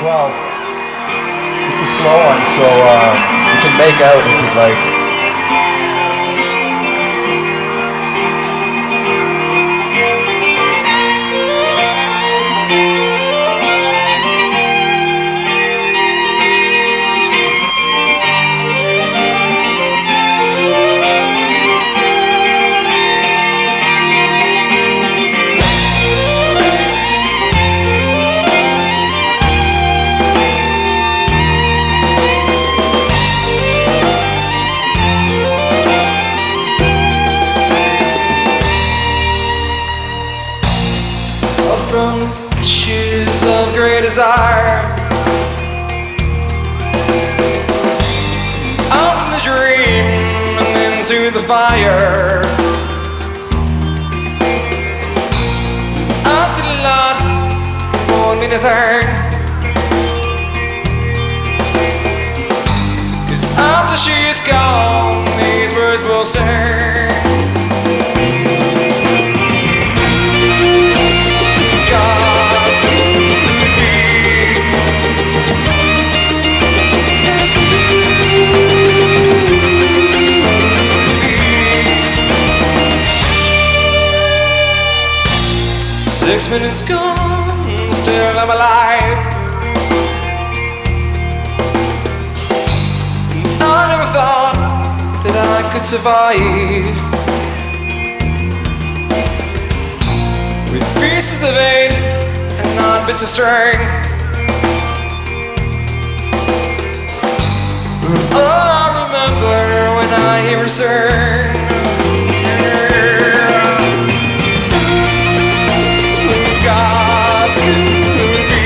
12. It's a slow one, so you can make out if you'd like. From the shoes of great desire, out from the dream and into the fire. I see the light won't mean a thing, 'cause after she's gone, these words will sting. 6 minutes gone, still I'm alive. I never thought that I could survive with pieces of eight and not bits of string. But all I remember when I hear her sing, God's could be.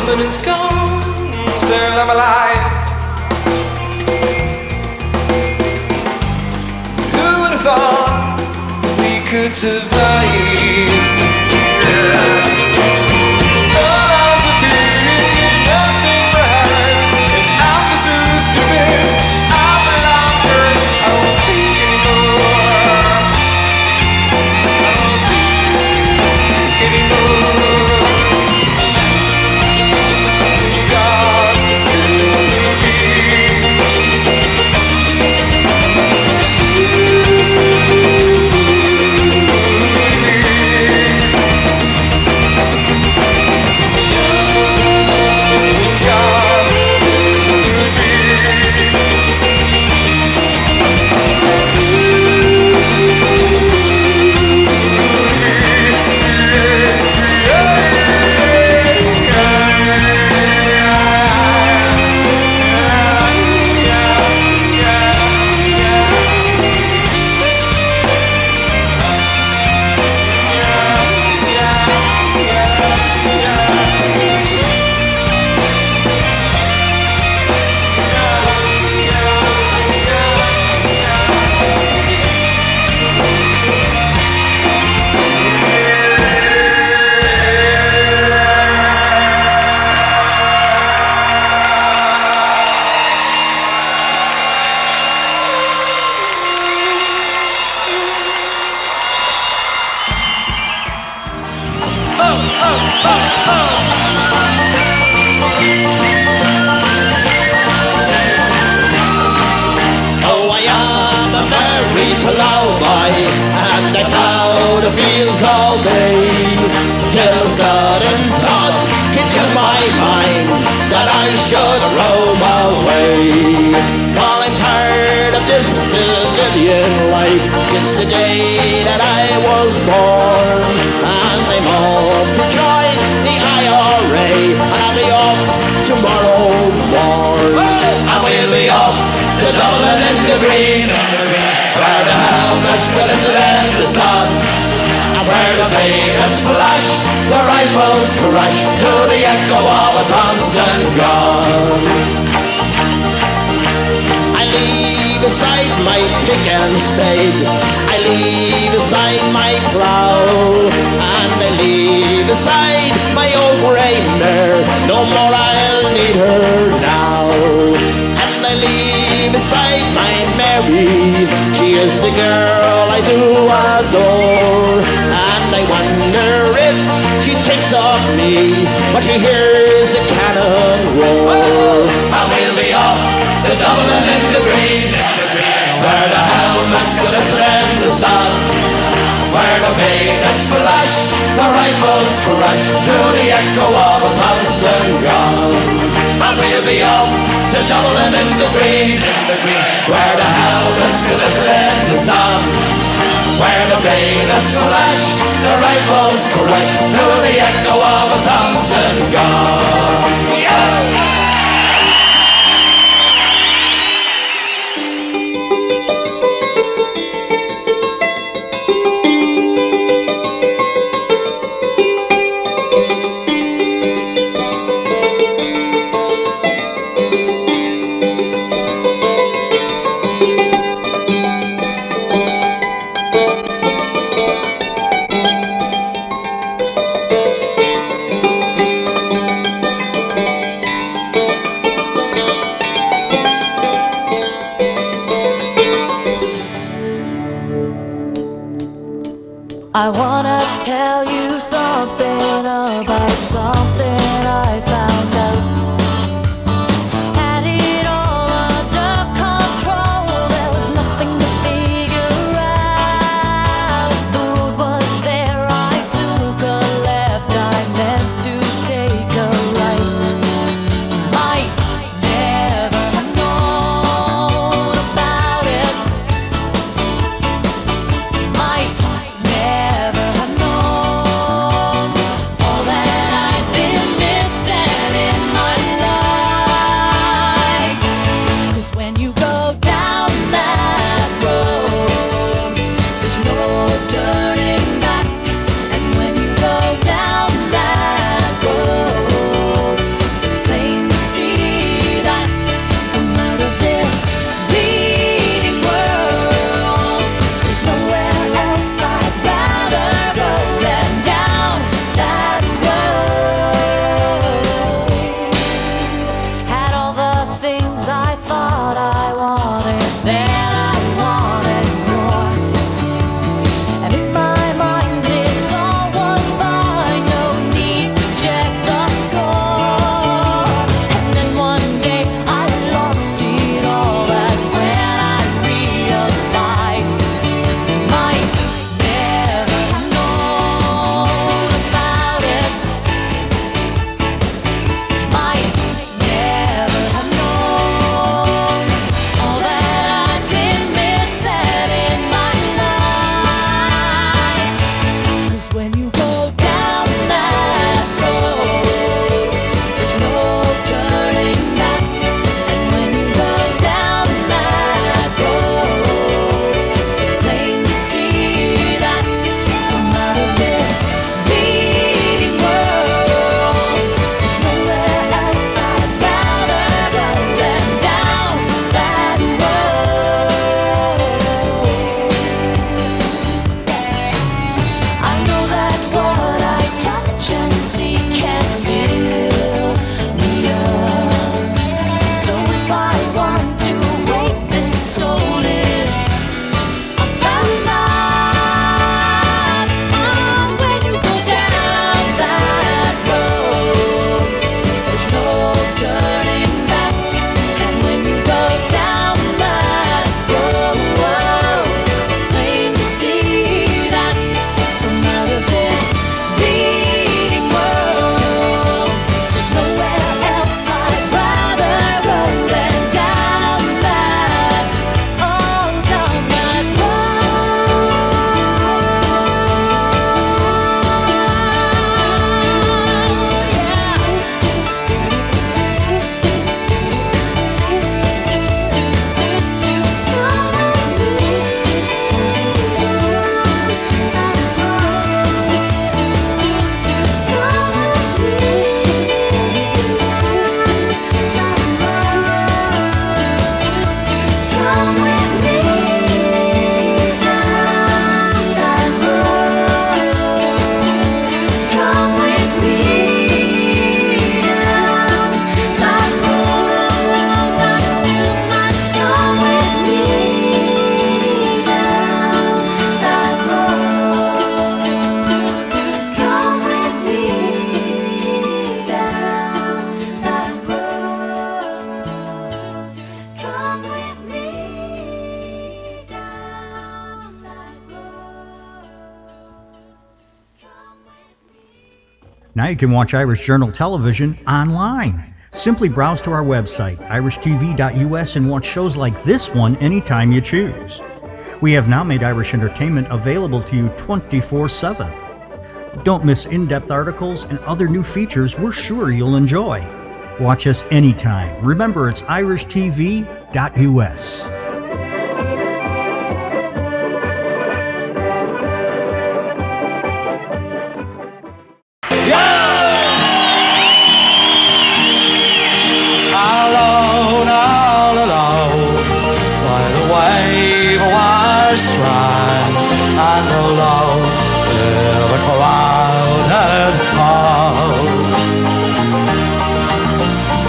Minutes gone, still I'm alive. Who would have thought that we could survive? All I feeling, nothing rehearsed, and I was so stupid. I belong first. I won't think anymore. I won't think anymore. in life since the day that I was born. And I'm off to join the IRA, and I'll be off tomorrow morn. And we'll be off to Dublin in the green, where the helmets glisten in the sun, and where the bayonets flash, the rifles crash to the echo of a Thompson gun. I leave aside my pick and spade, I leave aside my plough, and I leave aside my old grey mare, no more I'll need her now. And I leave aside my Mary, she is the girl I do adore, and I wonder if she thinks of me when she hears the cannon roll. And we'll be off to Dublin in the green, where the helmets glisten in the sun, where the bayonets flash, the rifles crash to the echo of a Thompson gun. And we'll be off to Dublin in the green, where the helmets glisten in the sun, where the bayonets flash, the rifles crash to the echo of a Thompson gun. Yeah! I wanna tell you something about something I found out. Had it all under control, there was nothing to figure out. The road was there, I took a left, I meant to take a right. Might never have known about it. Might never have known all that I've been missing in my life. 'Cause when you go down that road, there's no turning back. And when you go down that road, it's plain to see that from out of this bleeding world, there's nowhere else I'd rather go than down that road. Had all the things I thought I wanted, then I wanted more. And in my mind this all was fine, no need to check the score. And then one day I lost it all, that's when I realized might never have known about it. Might never have known Now you can watch Irish Journal Television online. Simply browse to our website, irishtv.us, and watch shows like this one anytime you choose. We have now made Irish entertainment available to you 24/7. Don't miss in-depth articles and other new features we're sure you'll enjoy. Watch us anytime. Remember, it's irishtv.us. Alone, all alone, by the wave was strand, and below the crowded hall.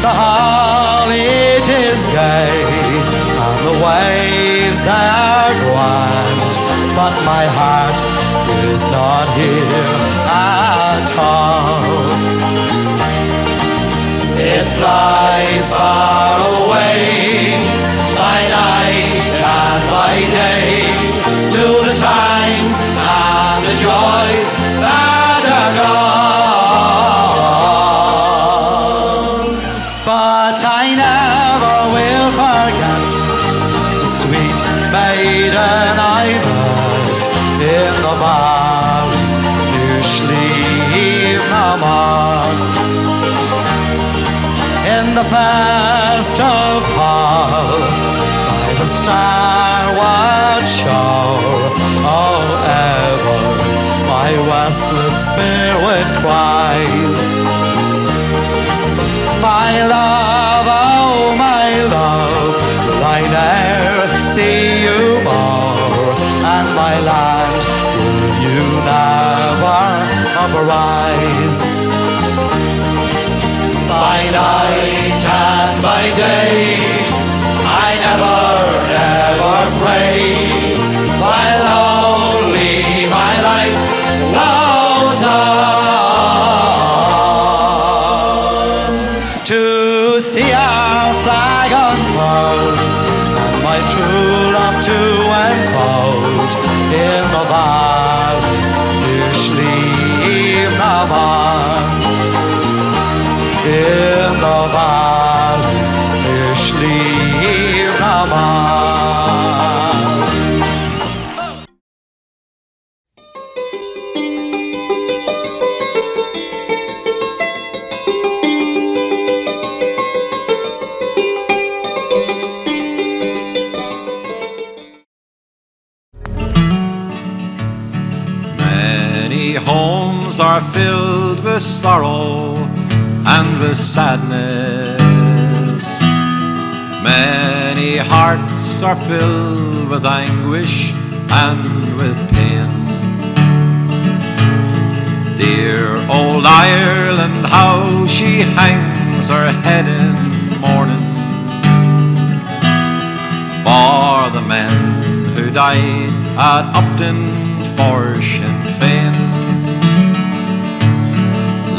The hall it is gay, and the waves they are grand, but my heart is not here at all. It flies far away, by night and by day, to the times and the joys that are gone. But I never will forget the sweet maiden I met in the valley near Sleeve-na-Mon. In the festive hall, by the starward shore, oh, ever my restless spirit cries. My love, oh, my love, will I ne'er see you more? And my land, will you never uprise? By night and by day, I never pray, while only my life goes on. To see our flag unfurled, and my true love to enfold, in the valley near Sleeve-na-Mon. In the valley near Sleeve-na-Mon. Many homes are filled with sorrow and with sadness. Many hearts are filled with anguish and with pain. Dear old Ireland, how she hangs her head in mourning for the men who died at Upton for Sinn Féin.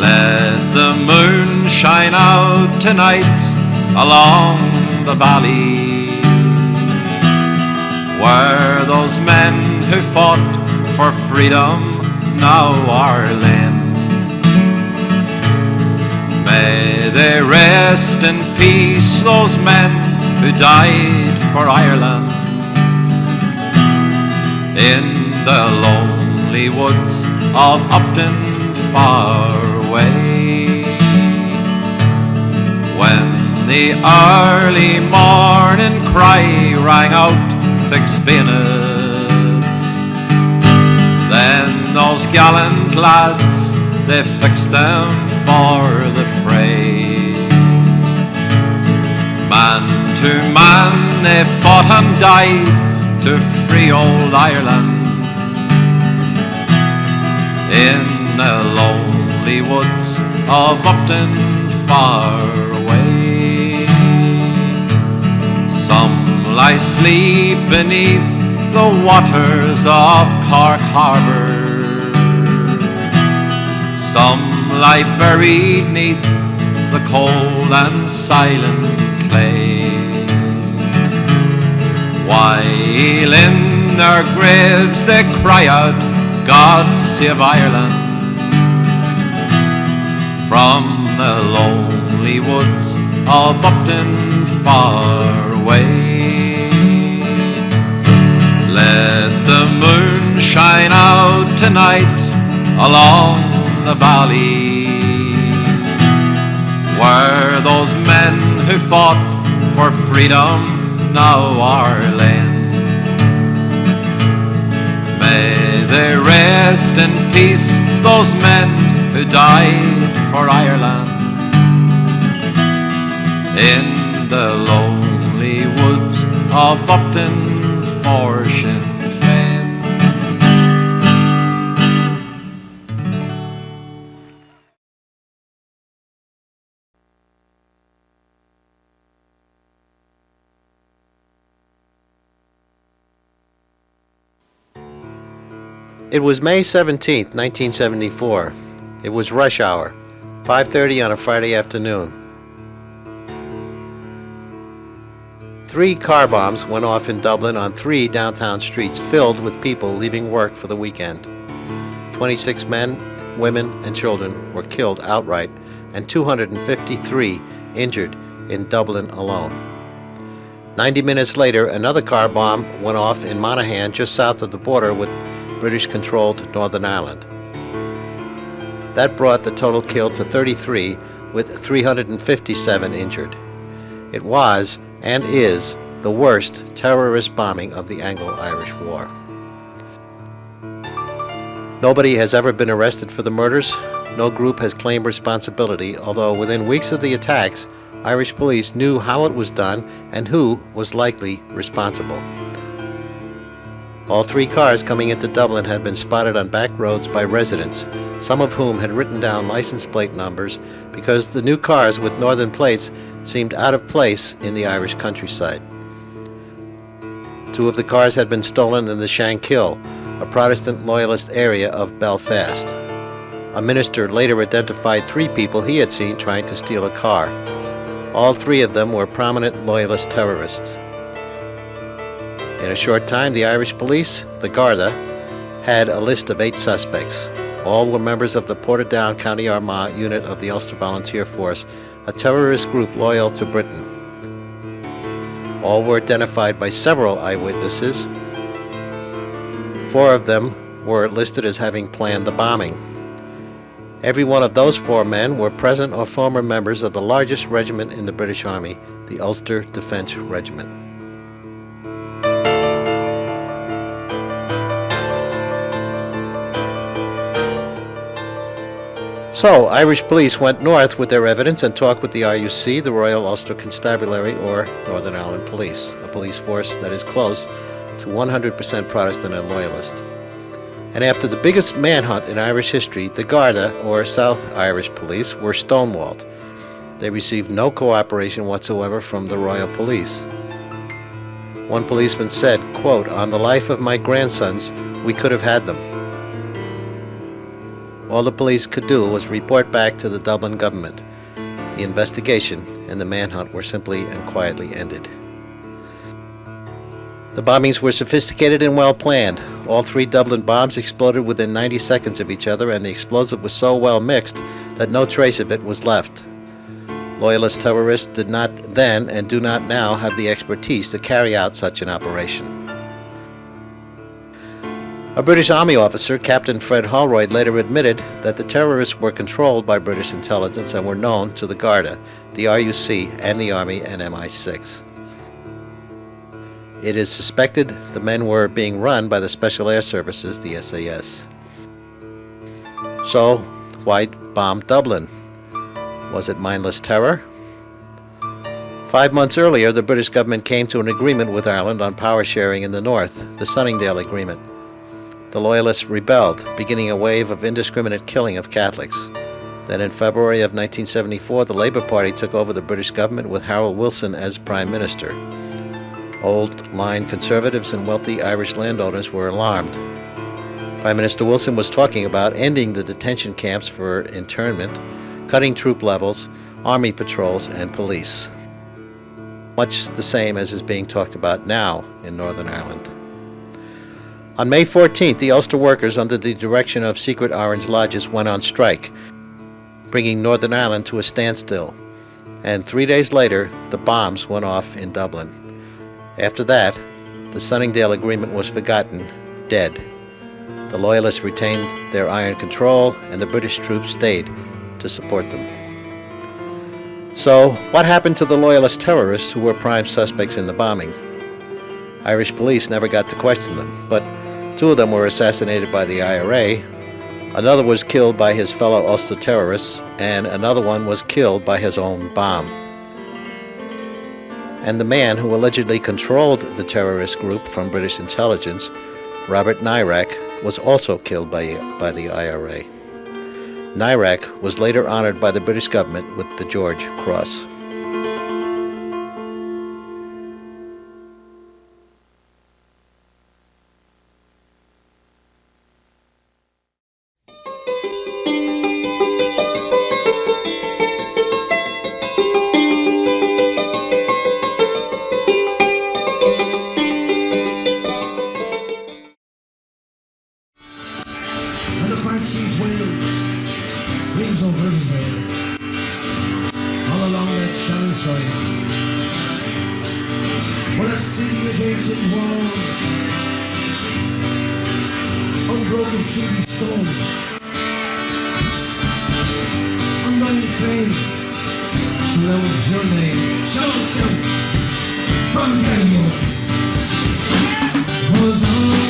Let the moon shine out tonight along the valley, where those men who fought for freedom now are lain. May they rest in peace, those men who died for Ireland, in the lonely woods of Upton far away. When the early morning cry rang out fixed bayonets, then those gallant lads, they fixed them for the fray. Man to man they fought and died to free old Ireland, in the lonely woods of Upton far away. Some lie asleep beneath the waters of Cork Harbour, some lie buried neath the cold and silent clay, while in their graves they cry out, God save Ireland, from the lonely woods of Upton far away. Let the moon shine out tonight along the valley, where those men who fought for freedom now are lain. May they rest in peace, those men who died for Ireland in the lonely woods of Upton for Sinn Féin. It was May 17th, 1974. It was rush hour, 5:30 on a Friday afternoon. 3 car bombs went off in Dublin on 3 downtown streets filled with people leaving work for the weekend. 26 men, women, and children were killed outright, and 253 injured in Dublin alone. 90 minutes later, another car bomb went off in Monaghan, just south of the border with British-controlled Northern Ireland. That brought the total killed to 33, with 357 injured. It was, and is, the worst terrorist bombing of the Anglo-Irish War. Nobody has ever been arrested for the murders. No group has claimed responsibility, although within weeks of the attacks, Irish police knew how it was done and who was likely responsible. All 3 cars coming into Dublin had been spotted on back roads by residents, some of whom had written down license plate numbers because the new cars with northern plates seemed out of place in the Irish countryside. 2 of the cars had been stolen in the Shankill, a Protestant Loyalist area of Belfast. A minister later identified 3 people he had seen trying to steal a car. All 3 of them were prominent Loyalist terrorists. In a short time, the Irish police, the Garda, had a list of 8 suspects. All were members of the Portadown County Armagh unit of the Ulster Volunteer Force, a terrorist group loyal to Britain. All were identified by several eyewitnesses. 4 of them were listed as having planned the bombing. Every one of those 4 men were present or former members of the largest regiment in the British Army, the Ulster Defence Regiment. So, Irish police went north with their evidence and talked with the RUC, the Royal Ulster Constabulary, or Northern Ireland Police, a police force that is close to 100% Protestant and Loyalist. And after the biggest manhunt in Irish history, the Garda, or South Irish Police, were stonewalled. They received no cooperation whatsoever from the Royal Police. One policeman said, quote, "On the life of my grandsons, we could have had them." All the police could do was report back to the Dublin government. The investigation and the manhunt were simply and quietly ended. The bombings were sophisticated and well planned. All 3 Dublin bombs exploded within 90 seconds of each other, and the explosive was so well mixed that no trace of it was left. Loyalist terrorists did not then and do not now have the expertise to carry out such an operation. A British Army officer, Captain Fred Holroyd, later admitted that the terrorists were controlled by British intelligence and were known to the Garda, the RUC, and the Army and MI6. It is suspected the men were being run by the Special Air Services, the SAS. So, why bomb Dublin? Was it mindless terror? 5 months earlier, the British government came to an agreement with Ireland on power sharing in the north, the Sunningdale Agreement. The Loyalists rebelled, beginning a wave of indiscriminate killing of Catholics. Then in February of 1974, the Labour Party took over the British government with Harold Wilson as Prime Minister. Old-line conservatives and wealthy Irish landowners were alarmed. Prime Minister Wilson was talking about ending the detention camps for internment, cutting troop levels, army patrols, and police. Much the same as is being talked about now in Northern Ireland. On May 14th, the Ulster workers, under the direction of secret Orange Lodges, went on strike. bringing Northern Ireland to a standstill. And 3 days later, the bombs went off in Dublin. After that, the Sunningdale Agreement was forgotten, dead. The Loyalists retained their iron control, and the British troops stayed to support them. So, what happened to the Loyalist terrorists who were prime suspects in the bombing? Irish police never got to question them, but 2 of them were assassinated by the IRA, another was killed by his fellow Ulster terrorists, and another one was killed by his own bomb. And the man who allegedly controlled the terrorist group from British intelligence, Robert Nairac, was also killed by the IRA. Nairac was later honored by the British government with the George Cross. From New York. 'Cause